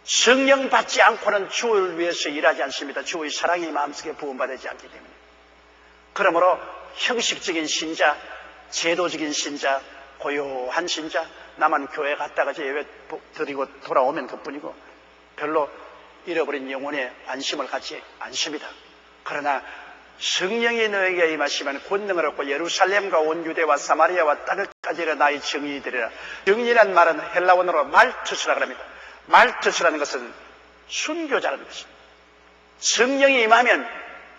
성령 받지 않고는 주를 위해서 일하지 않습니다. 주의 사랑이 마음속에 부음받지 않기 때문에. 그러므로 형식적인 신자, 제도적인 신자, 고요한 신자, 나만 교회 갔다가 예배 드리고 돌아오면 그뿐이고 별로 잃어버린 영혼에 안심을 갖지 않습니다. 그러나 성령이 너에게 임하시면 권능을 얻고 예루살렘과 온 유대와 사마리아와 땅까지 이르러 나의 정의이 되리라. 정의란 말은 헬라어로 말투스라고 합니다. 말투스라는 것은 순교자라는 것입니다. 성령이 임하면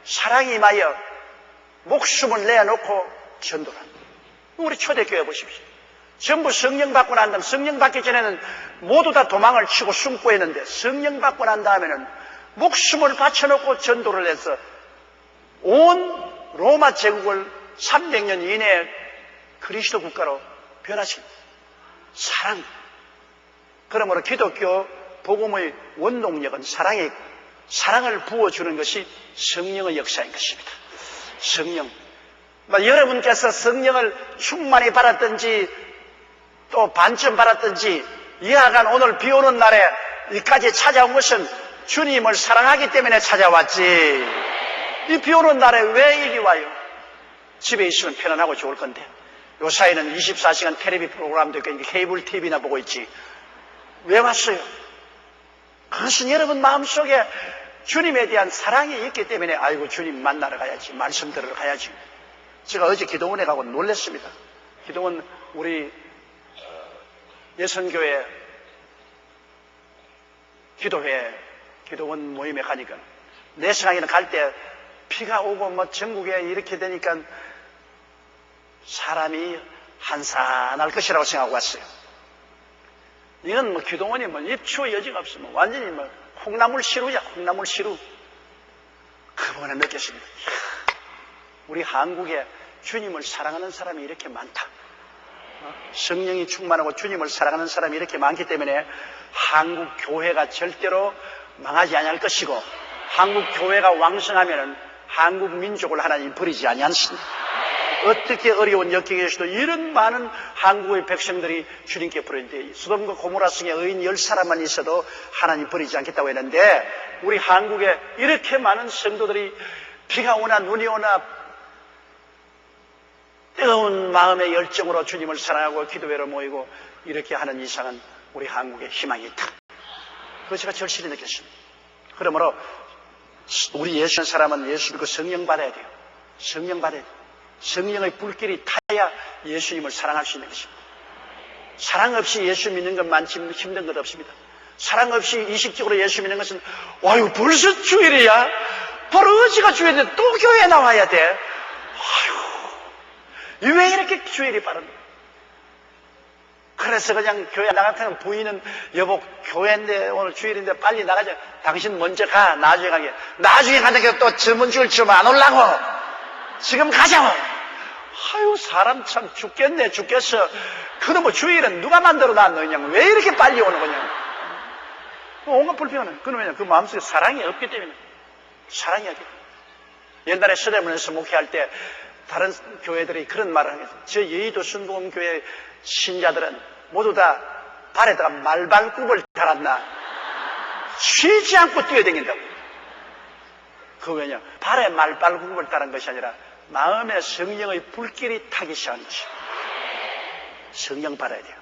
사랑이 임하여 목숨을 내놓고 전도를 합니다. 우리 초대교회 보십시오. 전부 성령 받고 난 다음, 성령 받기 전에는 모두 다 도망을 치고 숨고 했는데 성령 받고 난 다음에는 목숨을 바쳐놓고 전도를 해서 온 로마 제국을 300년 이내에 그리스도 국가로 변화시킵니다. 사랑. 그러므로 기독교 복음의 원동력은 사랑을 부어주는 것이 성령의 역사인 것입니다. 성령. 여러분께서 성령을 충만히 받았든지 또 반쯤 받았든지 이하간 오늘 비 오는 날에 여기까지 찾아온 것은 주님을 사랑하기 때문에 찾아왔지. 이 비 오는 날에 왜 여기 와요? 집에 있으면 편안하고 좋을 건데 요사이는 24시간 텔레비 프로그램도 있고 케이블 TV나 보고 있지. 왜 왔어요? 그것은 여러분 마음속에 주님에 대한 사랑이 있기 때문에 아이고 주님 만나러 가야지, 말씀 들으러 가야지. 제가 어제 기도원에 가고 놀랐습니다. 기도원 우리 예선교회 기도원 모임에 가니까 내 생각에는 갈 때 비가 오고 전국에 이렇게 되니까 사람이 한산할 것이라고 생각하고 왔어요. 이건 뭐 기도원이 뭐 입추의 여지가 없어. 뭐 완전히 뭐 콩나물 시루야, 콩나물 시루. 그번에 느꼈습니다. 이야, 우리 한국에 주님을 사랑하는 사람이 이렇게 많다. 성령이 충만하고 주님을 사랑하는 사람이 이렇게 많기 때문에 한국 교회가 절대로 망하지 아니할 것이고, 한국 교회가 왕성하면은 한국 민족을 하나님 버리지 아니하십니다. 어떻게 어려운 역경에서도 이런 많은 한국의 백성들이 주님께 부르는데, 소돔과 고모라 성에 의인 10사람만 있어도 하나님 버리지 않겠다고 했는데, 우리 한국에 이렇게 많은 성도들이 비가 오나 눈이 오나 뜨거운 마음의 열정으로 주님을 사랑하고 기도회로 모이고 이렇게 하는 이상은 우리 한국에 희망이 있다. 그거 제가 절실히 느꼈습니다. 그러므로 우리 예수 믿는 사람은 예수 믿고 성령 받아야 돼요. 성령 받아야 돼요. 성령의 불길이 타야 예수님을 사랑할 수 있는 것입니다. 사랑 없이 예수 믿는 것만치 힘든 것 없습니다. 사랑 없이 의식적으로 예수 믿는 것은, 와유, 벌써 주일이야? 바로 어제가 주일인데 또 교회에 나와야 돼? 아유, 왜 이렇게 주일이 빠릅니까? 그래서 그냥 교회 나가면 부인은, 여보, 교회인데 오늘 주일인데 빨리 나가자. 당신 먼저 가. 나중에 가게. 나중에 가니까 또 전문줄 좀 안 올라고. 지금 가자고. 아유, 사람 참 죽겠네, 죽겠어. 그놈의 주일은 누가 만들어 놨느냐. 왜 이렇게 빨리 오는 거냐. 온갖 불평은. 그러면 그 마음속에 사랑이 없기 때문에. 사랑이 없기 때문에. 옛날에 서대문에서 목회할 때 다른 교회들이 그런 말을 하겠어요. 저 여의도 순복음교회 신자들은 모두 다 발에다가 말발굽을 달았나. 쉬지 않고 뛰어다닌다고. 그 왜냐? 발에 말발굽을 달은 것이 아니라 마음에 성령의 불길이 타기 시작하는 것이에요. 성령 받아야 돼요.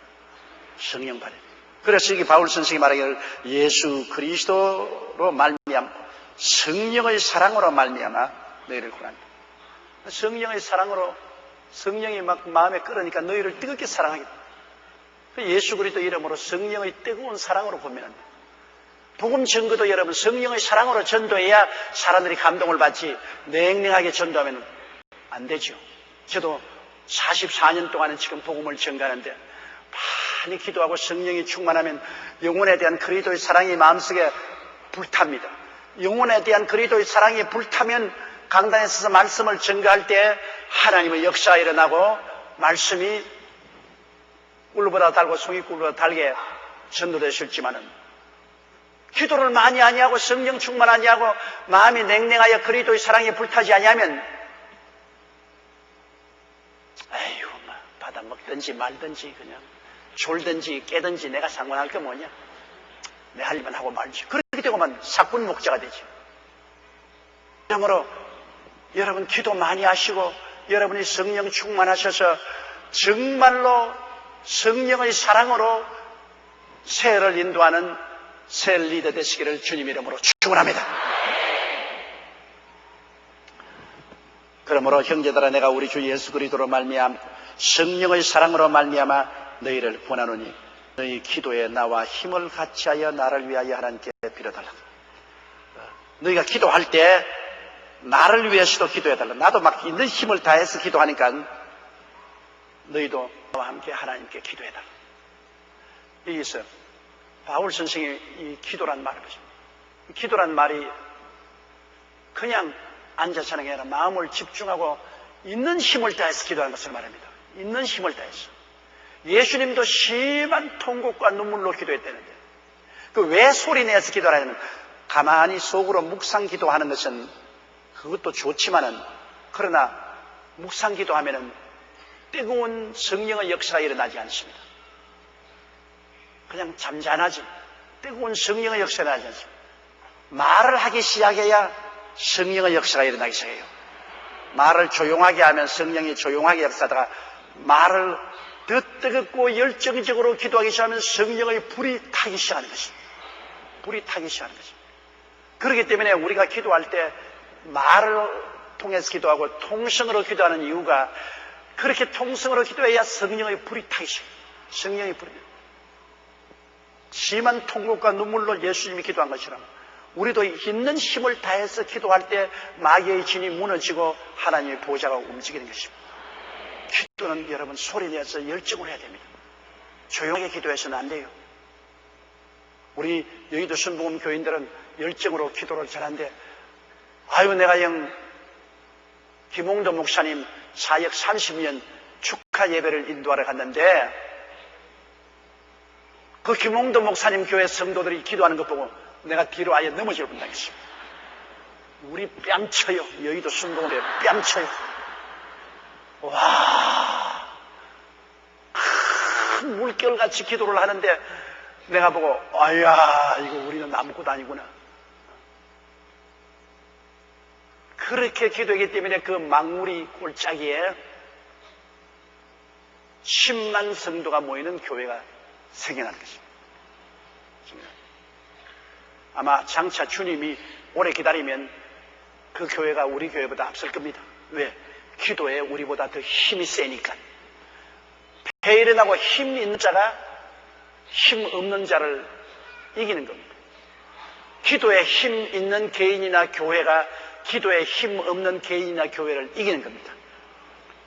성령 받아야 돼요. 그래서 이게 바울 선생이 말하기를 예수 그리스도로 말미암아 성령의 사랑으로 말미암아 너희를 구한다. 성령의 사랑으로, 성령이 막 마음에 끓으니까 너희를 뜨겁게 사랑하겠다. 예수 그리스도 이름으로 성령의 뜨거운 사랑으로 보면 복음 증거도 여러분 성령의 사랑으로 전도해야 사람들이 감동을 받지, 냉랭하게 전도하면 안 되죠. 저도 44년 동안은 지금 복음을 전가하는데 많이 기도하고 성령이 충만하면 영혼에 대한 그리스도의 사랑이 마음속에 불탑니다. 영혼에 대한 그리스도의 사랑이 불타면 강단에 서서 말씀을 전가할 때 하나님의 역사가 일어나고 말씀이 꿀보다 달고 송이 꿀보다 달게 전도될 수 있지만은, 기도를 많이 아니하고 성령 충만 아니하고 마음이 냉랭하여 그리스도의 사랑이 불타지 아니하면 에휴, 받아 먹든지 말든지 그냥 졸든지 깨든지 내가 상관할 게 뭐냐, 내 할 일만 하고 말지. 그렇게 되고만 사꾼 목자가 되지. 그러므로 여러분 기도 많이 하시고 여러분이 성령 충만하셔서 정말로 성령의 사랑으로 세를 인도하는 새 리더 되시기를 주님 이름으로 축원합니다. 그러므로 형제들아, 내가 우리 주 예수 그리스도로 말미암아 성령의 사랑으로 말미암아 너희를 권하노니 너희 기도에 나와 힘을 같이하여 나를 위하여 하나님께 빌어달라. 너희가 기도할 때 나를 위해서도 기도해달라. 나도 막 있는 힘을 다해서 기도하니까 너희도 나와 함께 하나님께 기도해달라. 여기서 바울 선생이 이 기도란 말을 하십니다. 기도란 말이 그냥 앉아서 하는 게 아니라 마음을 집중하고 있는 힘을 다해서 기도하는 것을 말합니다. 있는 힘을 다해서. 예수님도 심한 통곡과 눈물로 기도했다는데, 그 왜 소리내서 기도하냐면 가만히 속으로 묵상 기도하는 것은 그것도 좋지만은, 그러나 묵상 기도하면은 뜨거운 성령의 역사가 일어나지 않습니다. 그냥 잠잠하지. 뜨거운 성령의 역사가 일어나지 않습니다. 말을 하기 시작해야 성령의 역사가 일어나기 시작해요. 말을 조용하게 하면 성령이 조용하게 역사하다가 말을 더 뜨겁고 열정적으로 기도하기 시작하면 성령의 불이 타기 시작하는 것입니다. 불이 타기 시작하는 것입니다. 그렇기 때문에 우리가 기도할 때 말을 통해서 기도하고 통성으로 기도하는 이유가, 그렇게 통성으로 기도해야 성령의 불이 타기 시작해요. 성령의 불이. 심한 통곡과 눈물로 예수님이 기도한 것처럼 우리도 있는 힘을 다해서 기도할 때 마귀의 진이 무너지고 하나님의 보좌가 움직이는 것입니다. 기도는 여러분 소리내서 열정을 해야 됩니다. 조용하게 기도해서는 안 돼요. 우리 여의도 순복음 교인들은 열정으로 기도를 잘하는데, 아유, 내가 김홍도 목사님 사역 30년 축하 예배를 인도하러 갔는데, 그 김홍도 목사님 교회 성도들이 기도하는 것 보고 내가 뒤로 아예 넘어질 뻔당했습니다. 우리 뺨쳐요. 여의도 순복음에 뺨쳐요. 와, 큰 물결같이 기도를 하는데 내가 보고, 아야, 이거 우리는 아무것도 아니구나. 그렇게 기도하기 때문에 그 망우리 골짜기에 10만 성도가 모이는 교회가 생겨나는 것입니다. 아마 장차 주님이 오래 기다리면 그 교회가 우리 교회보다 앞설 겁니다. 왜? 기도에 우리보다 더 힘이 세니까. 배 일어나고 힘 있는 자가 힘 없는 자를 이기는 겁니다. 기도에 힘 있는 개인이나 교회가 기도에 힘 없는 개인이나 교회를 이기는 겁니다.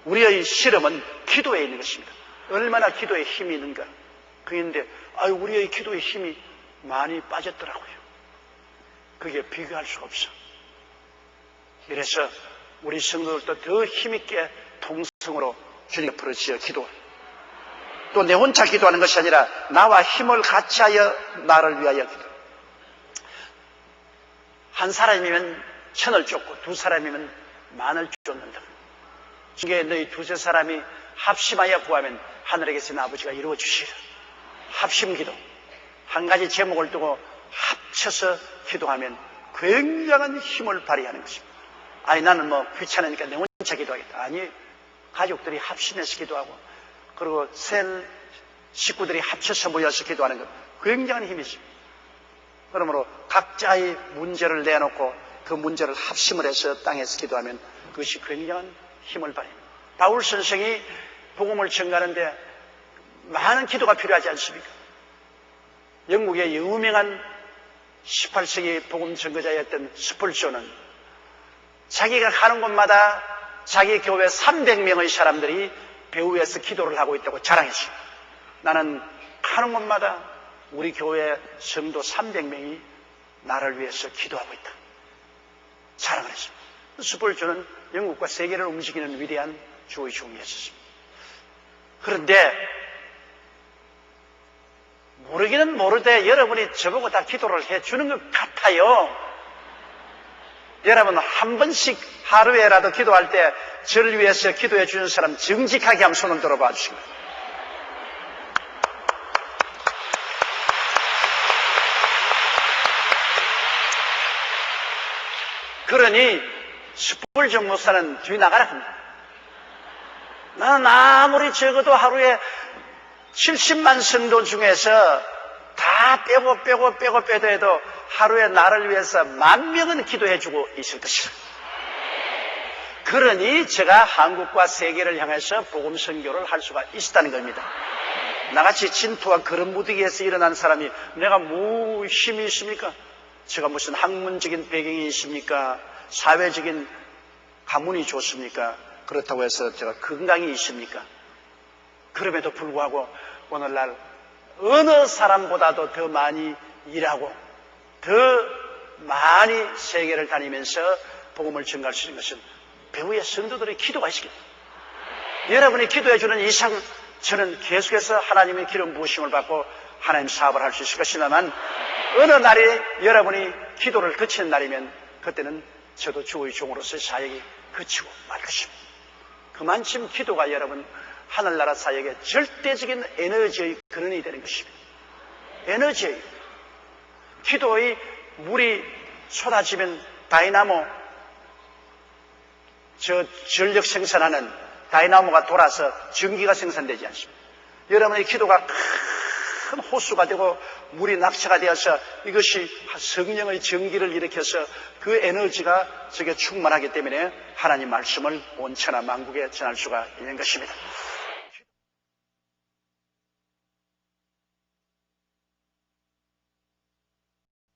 우리의 실험은 기도에 있는 것입니다. 얼마나 기도에 힘이 있는가. 그런데 우리의 기도의 힘이 많이 빠졌더라고요. 그게 비교할 수가 없어. 이래서 우리 성도들도 더 힘있게 동성으로 주님께 부르짖어 기도. 또 내 혼자 기도하는 것이 아니라 나와 힘을 같이 하여 나를 위하여 기도. 한 사람이면 천을 쫓고 두 사람이면 만을 쫓는다. 중에 너희 두세 사람이 합심하여 구하면 하늘에 계신 아버지가 이루어 주시리라. 합심기도. 한 가지 제목을 두고 합쳐서 기도하면 굉장한 힘을 발휘하는 것입니다. 나는 귀찮으니까 내 혼자 기도하겠다. 아니, 가족들이 합심해서 기도하고, 그리고 셀 식구들이 합쳐서 모여서 기도하는 것, 굉장한 힘이죠. 그러므로 각자의 문제를 내놓고 그 문제를 합심을 해서 땅에서 기도하면 그것이 굉장한 힘을 발휘합니다. 바울 선생이 복음을 전가하는데 많은 기도가 필요하지 않습니까? 영국의 유명한 18세기 복음 전거자였던 스펄전은 자기가 가는 곳마다 자기 교회 300명의 사람들이 배후에서 기도를 하고 있다고 자랑했어요. 나는 가는 곳마다 우리 교회 성도 300명이 나를 위해서 기도하고 있다. 자랑을 했습니다. 스펄전은 영국과 세계를 움직이는 위대한 주의 종이었습니다. 그런데 모르기는 모르되 여러분이 저보고 다 기도를 해주는 것 같아요. 여러분 한 번씩 하루에라도 기도할 때 저를 위해서 기도해 주는 사람 정직하게 한번 손을 들어봐 주시고. 그러니 스펄전 목사는 뒤 나가라 합니다. 나는 아무리 적어도 하루에 70만 성도 중에서 다 빼도 해도 하루에 나를 위해서 10,000명은 기도해주고 있을 것이다. 그러니 제가 한국과 세계를 향해서 복음 선교를 할 수가 있었다는 겁니다. 나같이 진토와 그런 무더기에서 일어난 사람이 내가 뭐 힘이 있습니까? 제가 무슨 학문적인 배경이 있습니까? 사회적인 가문이 좋습니까? 그렇다고 해서 제가 건강이 있습니까? 그럼에도 불구하고 오늘날 어느 사람보다도 더 많이 일하고 더 많이 세계를 다니면서 복음을 전가할 수 있는 것은 배후의 성도들의 기도가 있습니다. 여러분이 기도해 주는 이상 저는 계속해서 하나님의 기름 부으심을 받고 하나님 사업을 할 수 있을 것이나만 어느 날에 여러분이 기도를 그치는 날이면 그때는 저도 주의 종으로서의 사역이 그치고 말 것입니다. 그만큼 기도가 여러분 하늘나라 사역의 절대적인 에너지의 근원이 되는 것입니다. 에너지의 기도의 물이 쏟아지면 다이나모 전력 생산하는 다이나모가 돌아서 전기가 생산되지 않습니다. 여러분의 기도가 큰 호수가 되고 물이 낙차가 되어서 이것이 성령의 전기를 일으켜서 그 에너지가 저게 충만하기 때문에 하나님 말씀을 온 천하 만국에 전할 수가 있는 것입니다.